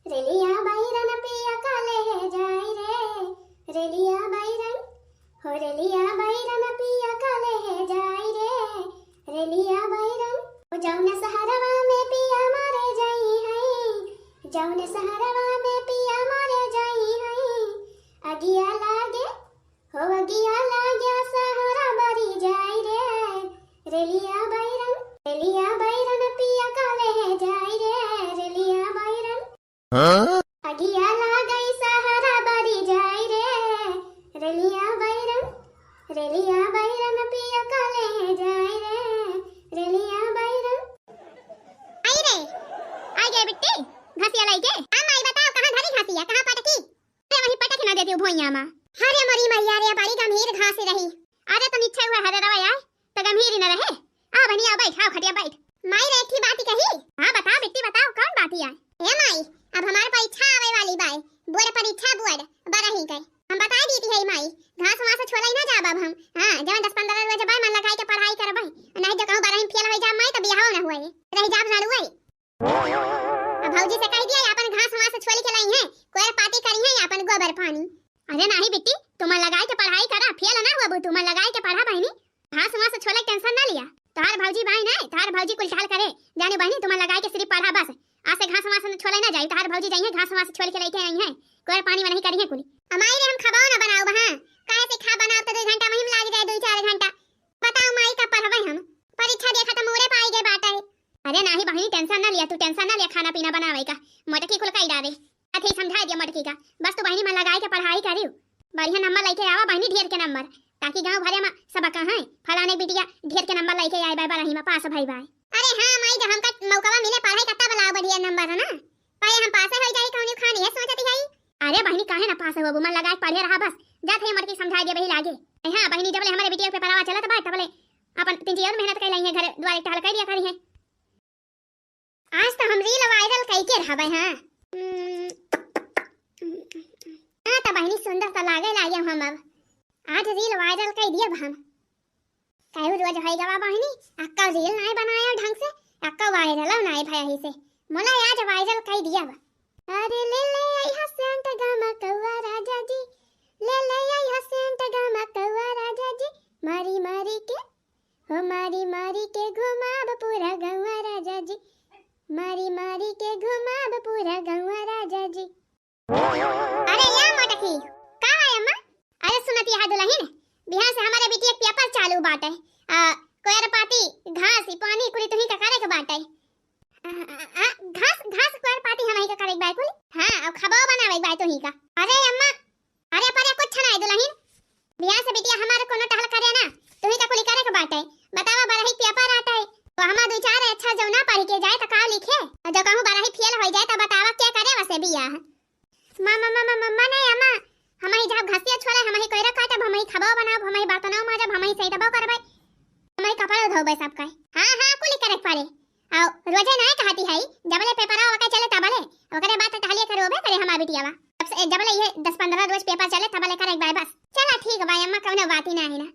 रेलिया बैरन पिया काले है जाई रे रेलिया बैरन हो रेलिया बैरन पिया काले है जाई रे रेलिया बैरन हो जौन सहरवा में पिया मारे जाई है जौन सहरवा में पिया मारे जाई है अगिया लागे हो अगिया लागे सहरा बरी जाई रे रेलिया बैरन पिया काले है जाई रे रेलिया बैरन अगिया लागई सहारा बरी जाई रे रेलिया बैरन पिया काले जाई रे रेलिया बैरन आई रे आ गए बिट्टी घसिया लाई के हम आई बताओ कहां धरी घसिया कहां पटकी अरे वही पटक ना देती भोइया मां हरे मरी मैया रे बड़ी गंभीर घास रही अरे तुम इच्छा हुआ हरे रवा यार तो गंभीर न रहे आ बनिया बैठ आओ खटिया बैठ माई रे एक बात कही हां बता बिट्टी बताओ कौन बात है ए माई अब हमारे परीक्षा आवे वाली बाय बोर्ड परीक्षा बोर्ड बरही के हम बता दी थी है माई घास वहां से छोलाई ना जाब अब हम हां जब 10-15 रोज बाय मन लगाई के पढ़ाई करबै नहीं तो कहूं बरही फेल हो जा माई तो बियाह ना हुए रह जाब ना हुए अब भौजी से कह दिया अपन घास वहां से छोली के लाई है कोई पार्टी करी है अपन गोबर पानी अरे नहीं बिट्टी तुम लगाई के पढ़ाई करा फेल ना हुआ तुम लगाई के पढ़ा बहनी घास वहां से छोले टेंशन ना लिया तार भौजी भाई नहीं तार भौजी कुल चाल करे जाने बहनी तुम लगाई के सिर्फ पढ़ा बस आज से घास वहां से छोले ना जाई तार भौजी जाई है घास वहां से छोल के लेके आई है कोई पानी नहीं करी है कुली अमाई रे हम खबाओ ना बनाओ हां काहे से खा बनाओ तो 2 घंटा महिम लाग जाए 2-4 घंटा बताओ माई का पढ़बै हम परीक्षा दे खत्म मोरे पाई गए बाटा है अरे नहीं बहनी टेंशन ना लिया तू टेंशन ना लिया खाना पीना बनावे का मटकी खुल काई डाले अथी समझा दिया मटकी का बस तू बहनी मन लगाई के पढ़ाई करियो बढ़िया नंबर लेके आवा बहनी ढेर के नंबर ताकि गांव भरे में सब कहां फलाने बिटिया ढेर के नंबर लेके आए बाय बरही में पास भाई भाई अरे हां माई जब हमका मौका मिले पढ़ाई का तब लाओ बढ़िया नंबर है ना पाए हम पास हो जाई कौन खानी है सोचती है अरे बहनी काहे ना पास हो मन लगा पढ़े रहा बस जात है मटकी समझा दे वही लागे हां बहनी जब हमारे बिटिया पे पढ़ावा चलत बा तबले अपन 3 और मेहनत कर लई है घर द्वार टहल कर दिया करी है आज तो हम रील वायरल कई के रहबै हां हां तो बहनी सुंदर तो लागे हम अब आज रील वायरल कर दिया हम काहे रोज होई गवा बहनी अक्का रील नहीं बनाया ढंग से अक्का वायरल नहीं भया ही से मोला आज वायरल कर दिया अरे ले आई हसेंट गमा कौवा राजा जी ले आई हसेंट गमा कौवा राजा जी मारी मारी के घुमाब पूरा गौवा राजा जी मारी मारी के घुमाब पूरा गौवा राजा जी अरे या मटकी का है अम्मा अरे सुनती है दुल्हन बिहार से हमारे बेटी एक पेपर चालू बाटे कोयर पाती घास पानी कुली तुही का करे के बाटे घास कोयर पाती हम ही का करे बाय कुली हां अब खबाव बनावे बाय तुही का अरे अम्मा अरे पर कुछ नहीं दुल्हन बिहार से बेटी हमारे कोनो टहल करे ना तुही का कुली करे के बाटे बतावा बरही पेपर आता है तो हमा 2-4 अच्छा जो ना पढ़ के जाए तो का लिखे जो कहूं बरही फेल हो जाए तो बतावा क्या करे वैसे बियाह मम्मा नहीं अम्मा हम ही जब घसिया छोड़े हम ही कोयरा काटब हम ही खबाव बनाब हम ही बर्तनों माजब हम ही सही दबाव करबै हम ही कपड़ा धोबै सब का हां कुली करे पड़े आओ रोजे नहीं कहती है जबले पेपर आवा के चले तबले ओकरे बाद टहलिए करोबे करे हमार बिटियावा जबले ये 10-15 रोज पेपर चले तबले करे बाय बस चला ठीक बाय अम्मा कौनो बात ही नहीं ना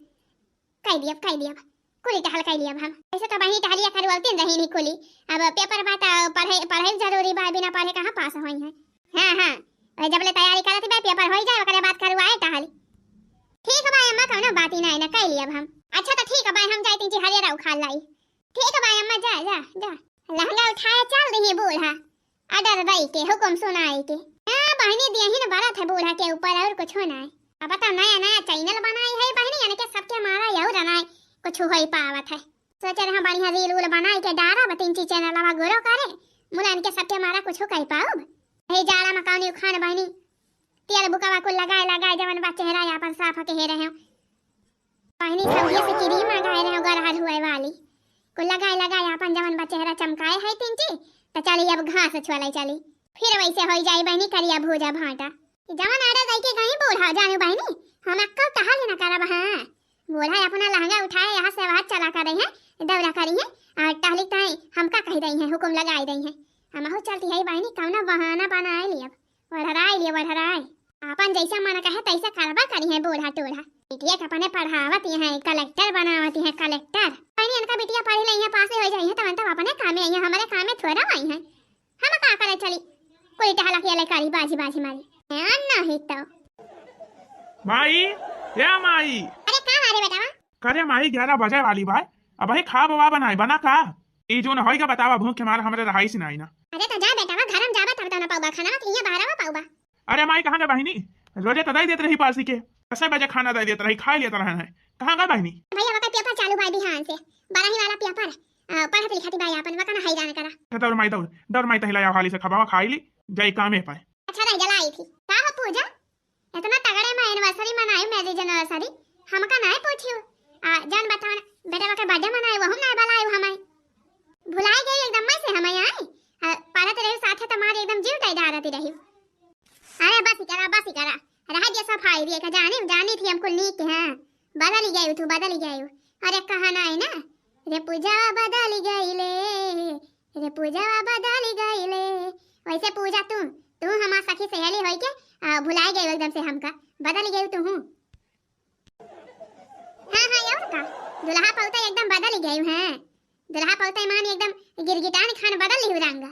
कह दिया कुली टहल कह लिया हम ऐसे तो बहनी टहलिया करवलती रही नहीं कुली अब पेपर बात पढ़ाई जरूरी बा बिना पढ़े कहां पास होई है हां जबले तैयारी करत बे पेपर हो जाए ओकरे बाद करवाए टहल ठीक है अम्मा कौनो बात ही नहीं ना कह लिया हम अच्छा तो ठीक है भाई हम जाती जी हरियर खा लाई ठीक है भाई अम्मा जा लहंगा उठाए चल रही बूढ़ा अडर दई के हुक्म सुनाई के हां बहनी दिया ही बड़ा था बूढ़ा के ऊपर और कुछ होना है अब तो नया चैनल बनाई है बहनी यानी के सबके मारा यहू रनाई कुछ होई पावत है सोच रहे बढ़िया रील उल बनाई के डारा बतिंची चैनल लवा गोरो करे मुलान के सबके मारा कुछ कई पाओ हे जाला में कौनी खान बहनी तेल बुकावा को लगाए जवन बा चेहरा अपन साफ के हे रहे बहनी सब ये से क्रीम लगाए रहे गरहल हुए वाली को लगाए अपन जवन बा चेहरा चमकाए है तिंची तो चली अब घास छोलाई चली फिर वैसे हो जाई बहनी करिया भूजा भाटा जवन आड़ा दई के गई बूढ़ा जाने बहनी हम अक्कल टहल न करब हां बूढ़ा अपना लहंगा उठाए यहाँ से बात चला कर रही है दौरा करी है और टहली ताई हमका कह रही है हुक्म लगाई रही है हम हो चलती है बहनी कौना बहाना बनाए लिया बढ़राए अपन जैसा मन कहे तैसा करबा करी है बूढ़ा टूढ़ा बिटिया के अपने पढ़ावती है कलेक्टर बनावती है कलेक्टर बहनी इनका बिटिया पढ़ी रही है पास हो जाई है तो अपने काम में आई है हमारे काम में थोड़ा आई है हम का करे चली कोई कुल टहला के कारी बाजी बाजी मारी अन्ना ही तो माई या माई। अरे का हारे बेटा करे माई 11 बजे वाली बाय अब ही खा बवा बनाई बना का ई जोन होई का बतावा भूख के मार हमरे रहाई से नहीं ना। अरे तो जा बेटा घरम जाबा तब तो ना पाऊबा खाना मत हिया बाहरवा पाऊबा। अरे माई कहां गए बहिनी रोजे तो दई देत रही पासी के 10 बजे खाना दई देत रही खाई लेत रहन है कहां गए बहिनी। भैया वका पेपर चालू भाई बिहान से 12 ही वाला पेपर पढ़त लिखती भाई अपन वका ना हैरान करा दौड़ माई तहिला हाली से खबावा खाई ली जाई कामे पाए। अच्छा रह जलाई थी का हो पूजा इतना तगड़े में एनिवर्सरी मनाई मैरिज एनिवर्सरी हमका नहीं पूछियो जान बताओ बेटा वका बर्थडे मनाई वो हम नहीं बुलाए हमें भुलाई गई एकदम मैं से हमें आई पढ़त रहे साथ तुम्हारे एकदम जीव टाई डालती रही। अरे बस करा रह दिया सफाई दिए का जानी थी हमको नीक है बदल गई। अरे कहा ना है ना रे पूजा बदल गई ले वैसे पूजा तू हमार सखी सहेली होई के भुलाई गई एकदम से हमका बदल गई तू हूं। हां और का दुल्हा पौता एकदम बदल गई है दुल्हा पौता मान एकदम गिरगिटान खान बदल ली रंग।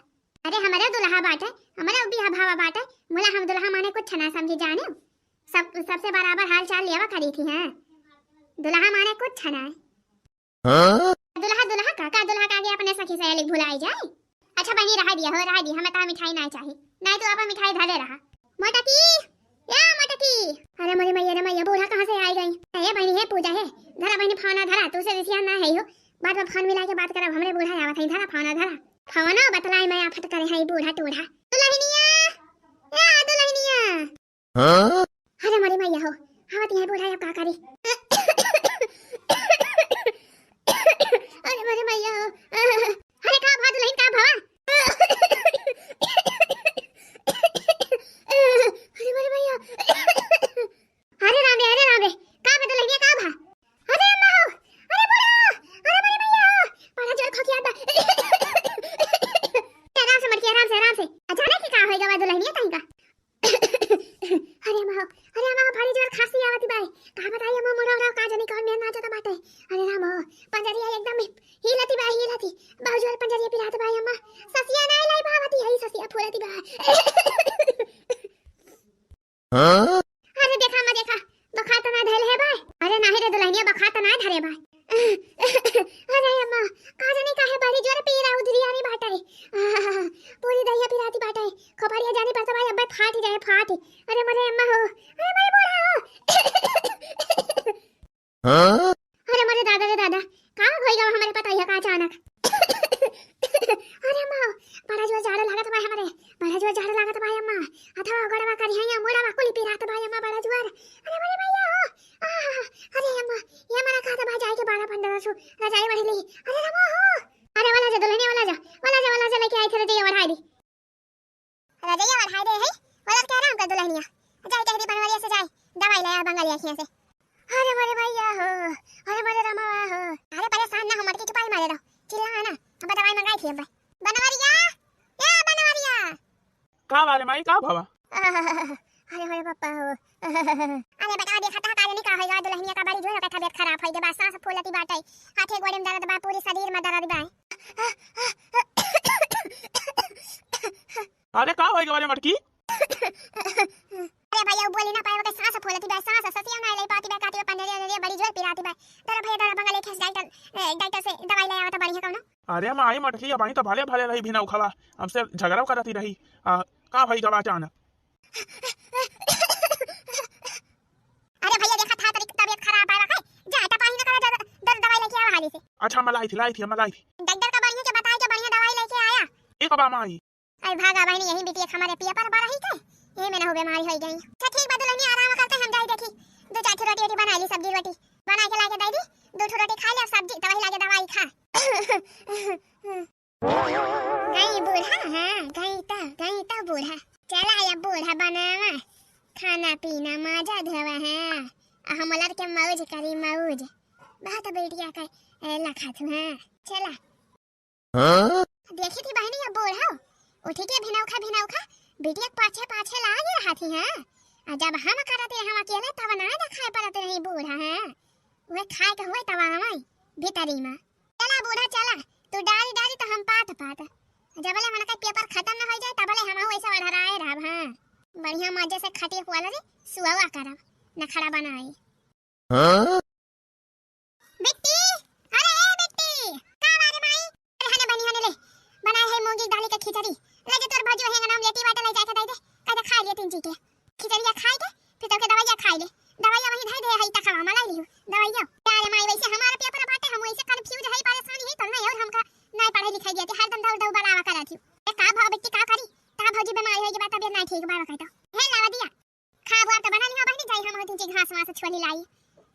अरे हमारे दुल्हा बाटे हमारे बिहा भावा बाटे मोला हम दुल्हा माने कुछ ना समझी जाने सबसे बराबर हाल चाल लेवा करी थी हैं दुल्हा माने कुछ ना है दुल्हा का आगे अपने सखी सहेली भुलाई जाए। अच्छा बनी रहा दिया हमें तो मिठाई नहीं चाहिए नहीं तो आप मिठाई धरे रहा मोटकी अरे मोरी मैया बूढ़ा कहां से आई गई ये बहनी है पूजा है धरा बहनी फाना धरा तू से रिसिया ना है हो बाद में फोन मिला के बात करब हमरे बूढ़ा आवत है धरा फाना बतलाई मैं आफत करे है बूढ़ा टूढ़ा दुल्हनिया हां अरे मोरी मैया हो आवत है बूढ़ा अब का करी अरे मोरी मैया हो अरे का भा दुल्हन का भवा अरे मोरी मैया अरे राम रे का दुल्हनिया का भा अरे अम्मा हो अरे बूढ़ा अरे मोरी मैया हो बड़ा जोर खोखिया दा आराम से अचानक ही का होएगा वा दुल्हनिया तई का अरे अम्मा हो भारी जोर खांसी आवती बाई का बताई अम्मा मोरा का जाने कौन में नाचता बाटे। अरे राम हो पंजरिया एकदम हिलती बहुत जोर पंजरिया पिरात बाई अम्मा ससिया नहीं लाई भावती है ससिया फूलती बा हां अरे देखा बखा तो ना धैल है बाई अरे नाही रे दुल्हनिया बखा तो ना धरे बाई अरे अम्मा का जाने काहे बड़ी जोर पीरा उधरिया नहीं बाटे पूरी दहिया पिराती बाटे खबरिया जाने पास भाई अब फाट जाए अरे मरे अम्मा हो अरे मरे बूढ़ा हो हां अरे मरे दादा का होइगा हमारे पता है का अचानक अरे अम्मा बड़ा जोर झाड़ लागत भाई अम्मा अथवा गड़वा करी है मोड़वा कुली पिरात भाई अम्मा बड़ा जोर अरे मरे भैया हो अरे अम्मा ये मरा का भाई जाए के 12-15 सु रजाई बढ़ी ली अरे रमा हो अरे वाला जा दुल्हनिया वाला जा लेके आई थे रजाई बढ़ाई दी है वाला कह रहा हूं का दुल्हनिया जाए कहरी बनवारिया से जाए दवाई लाया बंगाली आखियां से। अरे मरे भैया हो अरे मरे रमा हो अरे परेशान ना हो मत के चुपाई मारे दो चिल्ला ना अब दवाई मंगाई थी अब बनवारिया का वाले माई का भवा अरे होए पापा हो अरे बेटा देखा था काजनी का होइगा दुल्हनिया का बड़ी जोर का तबीयत खराब होई दे बा सांस फूलती बाटे हाथे गोड़े में दर्द बा पूरे शरीर में दर्द बा। अरे का होइगा वाले मटकी अरे भैया बोली ना पाए के सांस फूलती बा सांस ससिया ना ले पाती बा काती पंजरिया बड़ी जोर पिराती बा तेरा भैया दरा बंगले खेस डॉक्टर से दवाई ले आवत बढ़िया कौनो। अरे माई मटकी अब तो भले रही बिना उखवा हमसे झगड़ा करती रही का भाई गवा अचानक अरे भैया देखा था तेरी तबीयत खराब है रखा जा तपाही ना करे दर दवाई लेके आवा हाली से। अच्छा मैं लाई थी डॉक्टर का बढ़िया के बताई के बढ़िया दवाई लेके आया एक बा माई अरे भागा बहनी यही बिटिया हमारे पिया पर बड़ा ही थे ये में ना हो बीमारी हो गई। अच्छा ठीक बात दुल्हनिया आराम करते हम जाई देखी 2-4 रोटी बना ली सब्जी रोटी बना के लाके दे दी 2 रोटी खा ले सब्जी दवाई लाके दवाई खा गई बूढ़ा हां गई तो बूढ़ा चला या बूढ़ा बनावा खाना पीना मजा धवा है हमलर के मौज करी मौज बहुत बेटिया का लखा थू हां चला देखी थी बहनी अब बूढ़ा उठी के भिनौखा बेटिया पाछे लागे रहा थी हां जब हम करते हम अकेले तब ना दिखाई पड़ते नहीं बूढ़ा हां वे खाए के होए तब हमाई भीतरी में चला बूढ़ा चला तू डारी तो हम पात जबले मन का पेपर खत्म न हो जाए तबले हम ऐसा बढ़ाए बढ़िया मजे से खटिया वाला रे सुआवा करब न खड़ा बनाई। बिट्टी, अरे ए बिट्टी, का बारे माई? अरे हने बनी हने ले बनाए है मूंगी दाल के खिचड़ी। ले जे तोर भजो है नाम लेटी वाटे ले जाके दे दे, कह खा लिए तीन जी के खिचड़िया खाए के फिर तो के दवाइया खाई ले। दवाइया वही धई दे है त खावा मलाई लियो दवाइया। अरे माई वैसे हमारा पेपर बाटे हम वैसे कंफ्यूज है परेशानी है तो नहीं और हमका नहीं पढ़ाई लिखाई दिया हर दम दौड़ दौड़ बनावा करा थी। ए का भाव बिट्टी का करी का भौजी बीमार होई के बात तबियत नहीं ठीक बाबा कहता हे लावा दिया खा बुआ तो बना लिया बहनी जाई हम तीन घास वास छोली लाई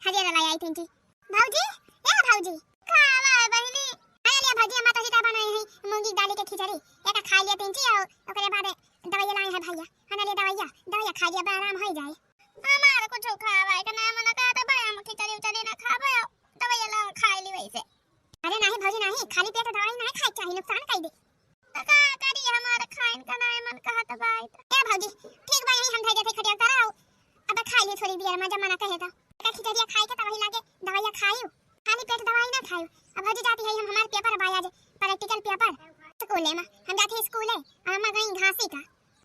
हजेरा लाई आई तीन भौजी ए भौजी खावा बहनी आ लिया भौजी हम तो सीता बनाई है मूंगी दाल के खिचड़ी एक खा लिया तीन और ओकरे बाद दवाइया लाई है भैया हने ले दवाइया खा लिया आराम हो जाए। हमार कुछ खावा के नाम न का तो भाई हम खिचड़ी उचड़ी ना खाबो दवाइया ला खा ली वैसे। अरे नहीं भौजी नहीं खाली पेट दवाई नहीं खाई चाहिए नुकसान कर दे का करी हमारा खाइन का नाम मन कहत भाई। ए भौजी ठीक भाई हम धै देते खटिया कराओ अब खा ली थोड़ी देर में जमाना कहे तो का खिचड़िया खाई के तब लागे दवाइया खाइयो खाली पेट दवाई ना खाइयो। अब भौजी जाती है हम हमार पेपर बाय आज प्रैक्टिकल पेपर स्कूल में हम जाते स्कूल है हम गई घासी का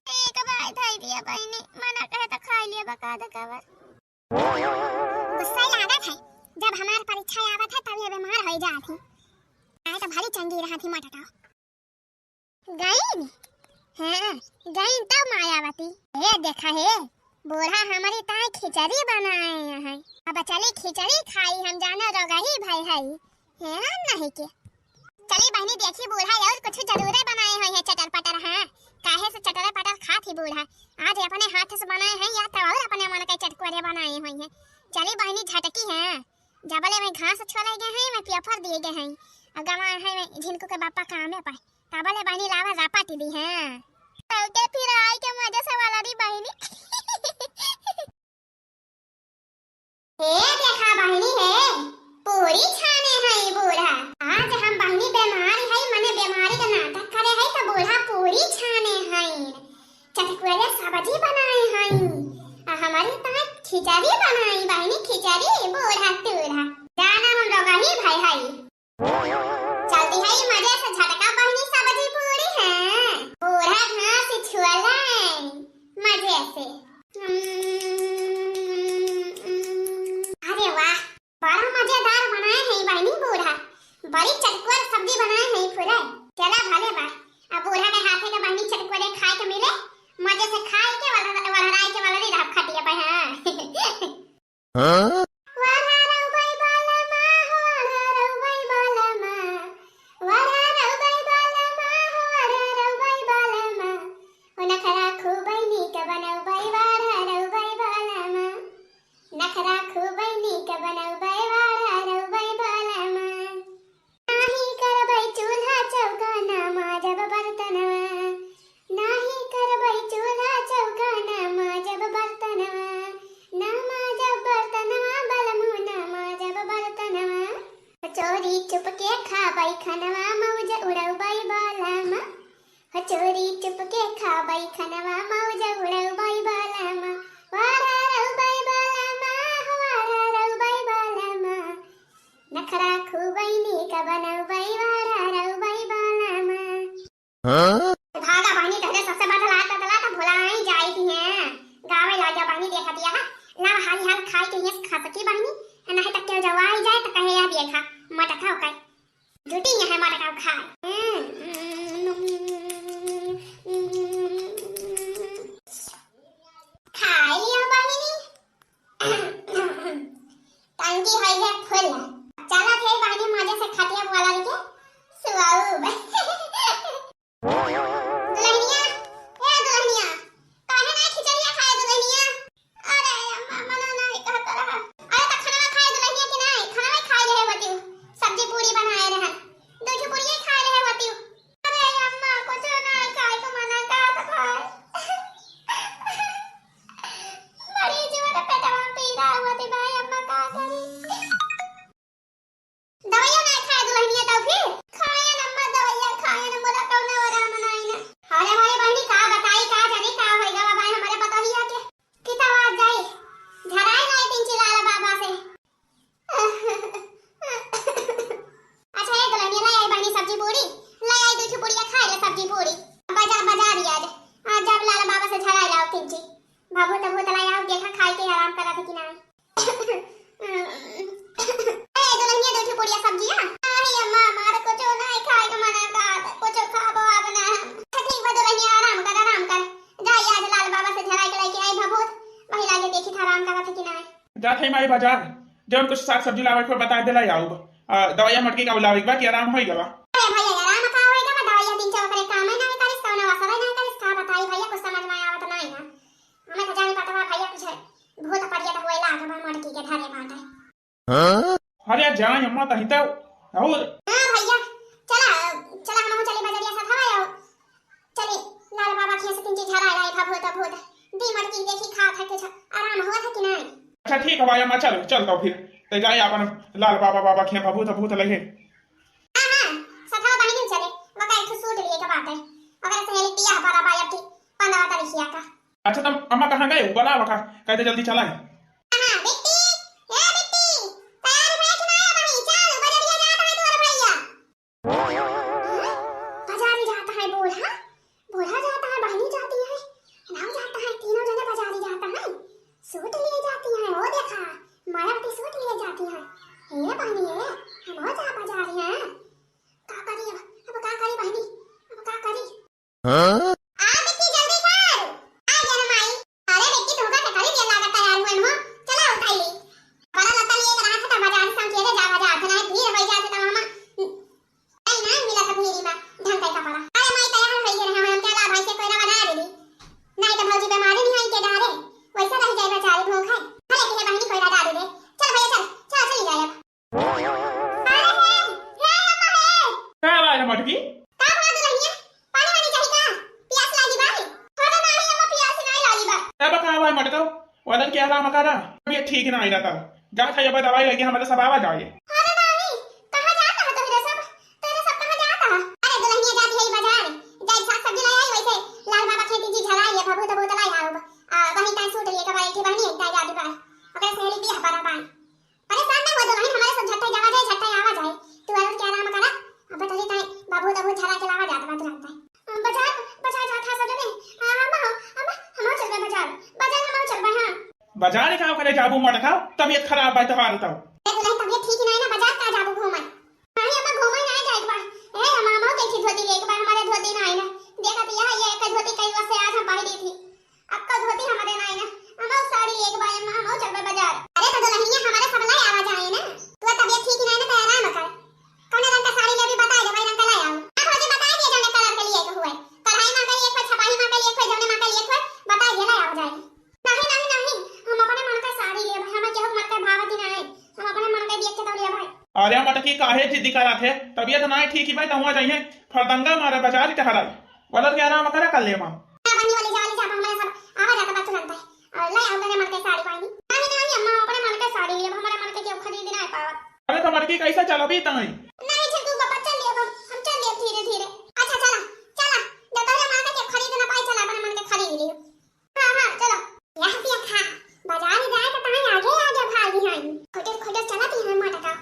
एक बार धई दिया बहनी मना कहे तो खा लिया बका दे कवर। गुस्सा लागत है जब हमार परीक्षा आवत है तब ये बीमार हो जाती आए तो भली चंगी रहा थी मटका गई हां गई तब मायावती ए देखा है बूढ़ा हमारी ताई खिचड़ी बनाए हैं अब चली खिचड़ी खाई हम जाना रगही भाई है नहीं के चली बहनी देखी बूढ़ा और कुछ जरूर बनाए हुए हैं चटर पटर। हां काहे से चटर पटर खा थी बूढ़ा आज अपने हाथ से बनाए हैं या तो और अपने मन के चटकुरे बनाए हुए हैं। चली बहनी झटकी है जबले में घास छोड़े गए हैं मैं पेपर दिए गए हैं गवा है झिनको के बापा काम में पाए तबले बहनी लावा रापाती दी है तो फिर आई के मजे से वाला दी बहनी हे देखा बहनी है पूरी छाने है बूढ़ा आज हम बहनी बीमार है मने बीमारी का नाटक करे है तो बूढ़ा पूरी छाने है चटकुरे सब्जी बनाए है हमारी ता खिचड़ी बनाई बहनी खिचड़ी बूढ़ा तूढ़ा जाना हम लोग ही भाई है जल्दी है मजे से झटका बहनी सब्जी पूरी है बूढ़ा घास छुअला मजे से। अरे वाह बड़ा मजेदार बनाए हैं बहनी बूढ़ा बड़ी चटकुर सब्जी बनाए हैं पूरा चला भले बा अब बूढ़ा के हाथे के बहनी चटकुरे खाए के मिले मजे से खाए के वरहराई के वाला नहीं खटिया पे हां चोरी चुपके खाबाई खनवा मौज उड़ाउबाई बालामा चोरी चुपके खाबाई खनवा मौज उड़ाउबाई बालामा वारा रउबाई बालामा वारा रउबाई बालामा नखरा खूबाई नी का बनउबाई वारा रउबाई बालामा। भागा बहनी तहरे सबसे बदला भुलाई जाई थी हैं गावे लाजा बहनी देखा दिया ला हाली हाल खाई के ये खा सकी बहनी नहीं तक के जवाई जाए तो कहे या देखा मटका खाओ जुटी है मटका खाए खाई लियो बहनी टंकी है फुल चला थे बहनी मजे से खटिया वाला के सुआऊ बाबू तब तला यार देखा खाई के आराम करा थे कि ना ए दुल्हनिया दो पुड़िया सब्जियां आई अम्मा मार को जो नहीं खाए का मना का कुछ खाबो अपना ठीक बा दुल्हनिया आराम कर जा आज लाल बाबा से झराई के लेके आई भभूत वही लागे देखी था आराम करा थे कि ना जा थे माई बाजार जब कुछ साग सब्जी लावे को बता देला आऊ दवाइया मटकी का लावे बा कि आराम होई गवा अरे भैया आराम का होएगा बा दवाइया दिन चौ करे काम है ना करिस कौन वासा नहीं करिस का बताई भैया कुछ समझ में आवत नहीं ना हमें तो जाने पता भैया कुछ भूत पड़िया तो होइला के बा मटकी के धारे बाटे अरे जाए अम्मा तही तो और हां भैया चला चला हम चले बजरिया साथ आयो चले लाल बाबा के से तीन चीज झरा आई भूत दी मटकी देखी खा था के आराम हुआ था कि नहीं अच्छा ठीक है भाई अम्मा चल चलता फिर ते जाए अपन लाल बाबा के भूत लगे हां सथा बहिनी चले मका एक सूट लिए के बात है अगर सहेली पिया हमारा भाई अब 15 तारीख का अच्छा तुम अम्मा कहाँ गए बोला बका कहते जल्दी चलाए हां बेटी ए बेटी तैयार बैठ ना बनी चल बजरिया जाता है तुम्हारा भैया बाजारी जाता है बूढ़ा जाता है बहनी जाती है नाव जाता है तीनों जने बाजारी जाता है सूट लिए जाती है वो देखा मायावती सूट लिए जाती है हे बहनी है हम हो जा बाजारी हैं का करी अब का करी बहनी अब का करी हां आ बेटी जल्दी कर आ जा माई अरे बेटी धोखा से खरीद दिया लागत तैयार हुए हो चला उठाई ले बड़ा लता लिए करा था बाजार से केरे जा बाजार था भीड़ हो जाते तो मामा नहीं ना मिला था भीड़ी में ढंग का पड़ा अरे माई तैयार हो गई हम चला भाई से कोई ना बना देली नहीं तो भौजी बीमारी नहीं है के डारे वैसा रह जाए बेचारी भूख है भले की बहनी कोई ना डाल दे चल भैया चल चली जाए अब अरे हे अम्मा है क्या लाए मटकी का बना दुल्हनिया पानी वानी चाहिए का प्यास लागी भाई थोड़ा नहीं अम्मा प्यास नहीं लागी बा अब कहाँ भाई मटका वालन के आराम करा अभी ठीक ना आई रहता जा था ये दवाई लगी हमारे सब आवाज आए अरे नहीं कहां जाता है तेरे सब कहां जाता है अरे दुल्हनिया जाती है बाजार जाई साग सब्जी लाई आई वैसे लाल बाबा खेती जी झलाई है भभूत लाई आओ वही टाइम सूट लिए का भाई की बहनी एकता जाती बा अगर सहेली भी हमारा भाई परेशान ना हो दुल्हन हमारे सब झट्टे जावा जाए झट्टे आवा जाए तू और क्या आराम करा अब बता देता है बाबू झरा के लावा जाता बात लगता है बाजार जाता सब जने अम्मा हम चल गए बाजार हम चल गए हां बाजार का करे जाबू मटका तबीयत खराब है तो हार तो दुल्हन तबीयत ठीक नहीं ना बाजार का जाबू घूमन नहीं अम्मा घूमन नहीं जाए एक बार ए अम्मा हम देखी धोती ले एक बार हमारे धोती ना आई ना देखा तो यह ये एक धोती कई वर्ष से आज हम पहनी थी अब का धोती हमारे ना आई ना अम्मा साड़ी एक बार अम्मा हम चल गए बाजार अरे तो दुल्हनिया हमारे सब लाई आवाज आए ना तू तबीयत ठीक नहीं ना तो आराम कर कौन रंग का साड़ी ले भी बता दे भाई रंग का लाई आऊं आप मुझे बता दिए जने कलर के लिए तो हुए कढ़ाई में के लिए कोई छपाई में के लिए कोई जमने में के लिए कोई बता दिए लाई आवाज आए नहीं हम अपने मन का साड़ी ले भाई हमें केहू मन का भावती ना है हम अपने मन का देख के तो लिया भाई अरे मटकी काहे जिद्दी करा थे तबीयत ना ठीक ही भाई तहुआ जाइए फरदंगा मारे बाजार के हराई वालन के आराम करा कर ले मां बनी वाली जाली जा हमारे सब आवाज आता बात सुनता है और लाई आऊं तेरे मन के साड़ी पाई नहीं अम्मा अपने मन का साड़ी ले हमारे मन के केहू खरीद ना पावा अरे तो मटकी कैसा चलबी तई नहीं छिटू बाबा चल ले हम चल ले धीरे अच्छा चला जब तक मन का केहू खरीद ना पाए चला अपने मन के खरीद लियो हां चलो यहां पे खा बाजार जाए तो तहां आगे भागी हैं खोटे चलती है मटका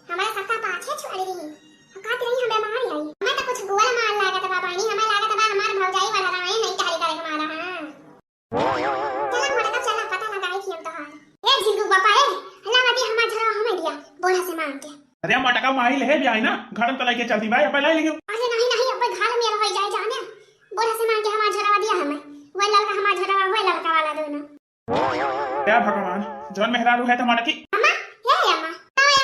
हमारा सबका पाछे छोड़ रही हकात रही हमें मार आई हमें तो कुछ गोला मार लागत बा पानी हमें लागत बा हमार भौजाई वाला रहा है नहीं तारी करे हमारा हां चला मटका चला पता लगाई थी हम तो हां ए झिंगू बापा ए हलावती हमार झरा हमें दिया बोला से मार के अरे मटका माही ले भी आई ना घर में तो लेके चलती भाई अब लाई लियो अरे नहीं अब घर में रह जाए जाने बोला से मार के हमार झरा दिया हमें वो लड़का हमार झरा वो लड़का वाला दोनों क्या भगवान जौन मेहरारू है तो मटकी अम्मा हे अम्मा है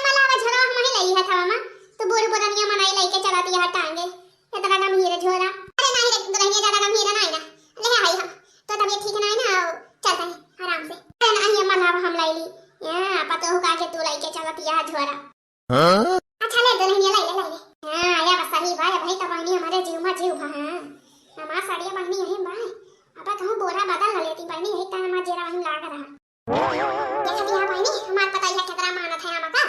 था मामा तो बोल बोलनिया मनाई लेके चलाती है टांगे इतना गंभीर झोला अरे नहीं रे दुल्हनिया ज्यादा गंभीर नहीं ना ले आई हम तो तबीयत ठीक नहीं ना चलता है आराम से अरे नहीं अम्मा ना हम लाई ली हां पता हो का के तू लेके चलाती है झोला हां अच्छा ले दुल्हनिया ले हां या बस सही भाई भाई तो बहनी हमारे जीव में जीव हां हमार साड़ियां बहनी है भाई अब कहूं बोरा बदल लेती बहनी है ता हमार जेरा हम लाग रहा देखा दिया बहनी हमार पता है कितना मानत है हमका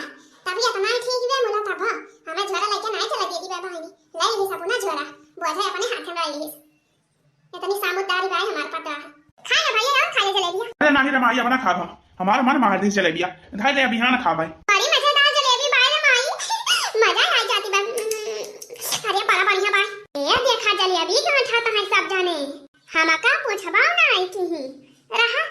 तबीयत नहीं ठीक है मोला तब हमें झोरा लेके नहीं चला दी बहनी ले ली सब ना झोरा बोझा अपने हाथ में ली इतनी सामुदारी भाई हमारे पता खा ना भैया और खाने चले दिया अरे नहीं रे माई अपना खा भा हमारा मन मार दी जलेबिया धाई ले अभी ना खा भाई बड़ी मजेदार जलेबी भाई ना माई मजा आ जाती बा अरे बड़ा बढ़िया बा ये देखा जलेबी कहां खाता है सब जाने हमका पूछबाओ ना आई थी रहा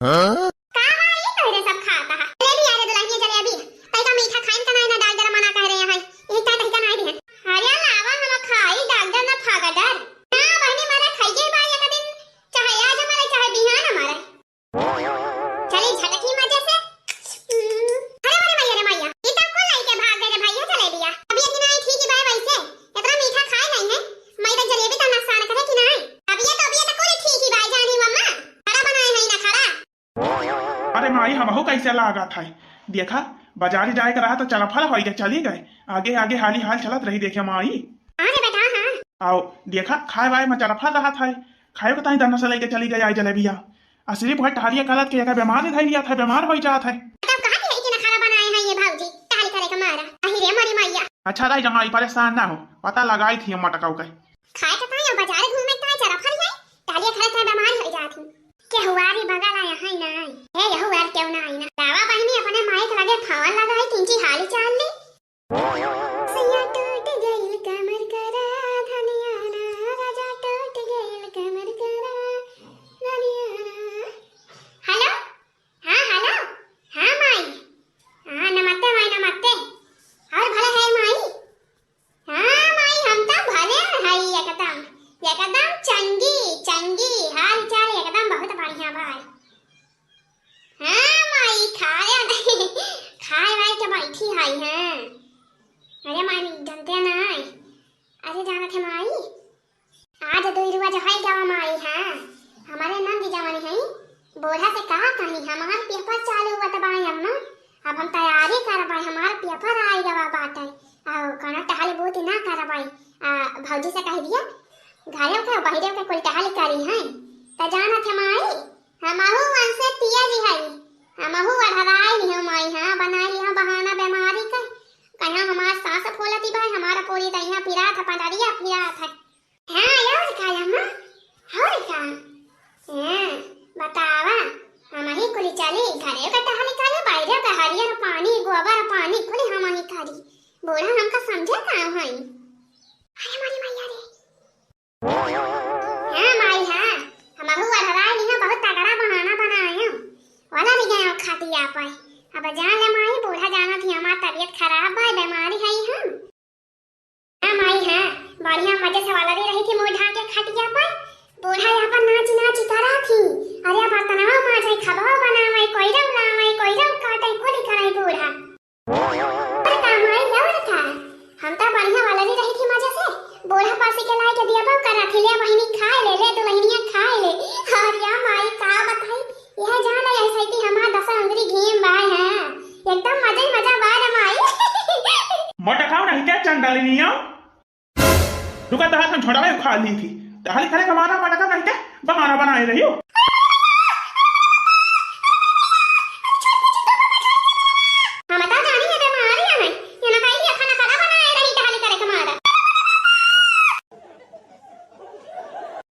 का ये कहरे सब खाता है जलेबी आ रे दुल्हनिया जलेबी तई का मीठा खाइन का ना डॉक्टर मना कह रहे हैं ये का तई का ना दी अरे लावा हम खाई डॉक्टर ना फागा डर ना बहनी मारे खाइए बा एक दिन चाहे आज हमारे चाहे बिहान हमारे चली झटकी मजे से अरे रे मैया ये तो को लाई के भाग गए रे भैया जलेबिया अभी एक दिन आई थी कि भाई वैसे इतना मीठा खाए नहीं है मैं तो जलेबी का नुकसान करे कि नहीं अभी तो को थी कि भाई जानी मम्मा खड़ा बनाए है ना खड़ा अरे माई हमहू कैसे लागा था देखा बाजार जाए का रहा तो चला फल हो गया चली गए आगे आगे हाली हाल चलत रही देखे माई अरे बेटा हां आओ देखा खाए वाए में चला फल रहा था खाए को ताई दाना से लेके चली गई आई जलेबिया असली बहुत टहरिया गलत के एक बीमार धई लिया था बीमार हो जात है तब कहां है कि ना खाना बनाए हैं ये भाऊजी ताली करे का मारा अही रे मरी मैया अच्छा रही जमाई परेशान ना हो पता लगाई थी मटकाऊ के खाए के ताई बाजार घूमे ताई चरा फल है तालिया खा खा बीमार हो जाती के हुआरी बगल आया है ना हे यह हुआर क्यों ना आई ना दावा बहनी अपने माइक लगे फावन लगा है तीन हाली चाल ले सैया टूट गइल कमर करा धनिया ना राजा टूट गइल कमर करा धनिया ना हेलो हां माई हां नमस्ते माई नमस्ते और भले है माई हां माई हम तो भले है एकदम चंगी हाल चाल एकदम बहुत बढ़िया भाई हां माई खाया नहीं खाए भाई के बैठी है हां अरे माई जानते ना अरे जाना थे माई आज दो रुआ जो है जावा माई हां हमारे नंदी जवानी है बोढ़ा से कहा कहीं हमारा पेपर चालू हुआ तब आई अम्मा अब हम तैयारी कर पाए हमारा पेपर आएगा बात है और कना टहली बहुत ना कर पाए भौजी से कह दिया घरे के बाहरे के कोई टहली करी है त जाना थे माई हमहु वंशे पिया जी है हमहु अढ़राई लियो माई हां बनाई लियो बहाना बीमारी का कहां हमार सांस फूलती भाई हमारा पूरी दहिया पिरा था पंडरिया पिरा था हां यार का अम्मा और का हां बतावा हम ही कुली चली घरे का टहली करे बाहरे का हरियर पानी गोबर पानी कुली हम ही करी बोला हमका समझे का है अरे मारी मैया रे हां माई हां हमहु अढ़राई लियो बहुत तगड़ा बहाना बनाया वाला भी गए खातिया पाए अब जान ले माई बूढ़ा जाना थी हमार तबीयत खराब है बीमारी है हम हां माई हां बढ़िया मजे से वाला भी रही थी मुंह ढाके खटिया पर बूढ़ा यहाँ पर नाच करा थी अरे बर्तनवा माजे खबा बनावे कोइरम लावे कोइरम काटे कोली कराई बूढ़ा अरे का माई लवर था हम तो बढ़िया वाला भी रही थी मजे से बूढ़ा पासी के लाए के दिया बम करा थी ले बहनी खाए ले दुल्हनिया खाए ले और या माई का बताई यह जान ले ऐसे कि हमार 10 अंगरी घेम बाय है एकदम मजा बार माई मटकाऊ नहीं क्या चंडालिनिया दुका दहा हम छोड़ा खा ली थी हाली खरे हमारा मटका नहीं क्या बहाना बनाए रही हो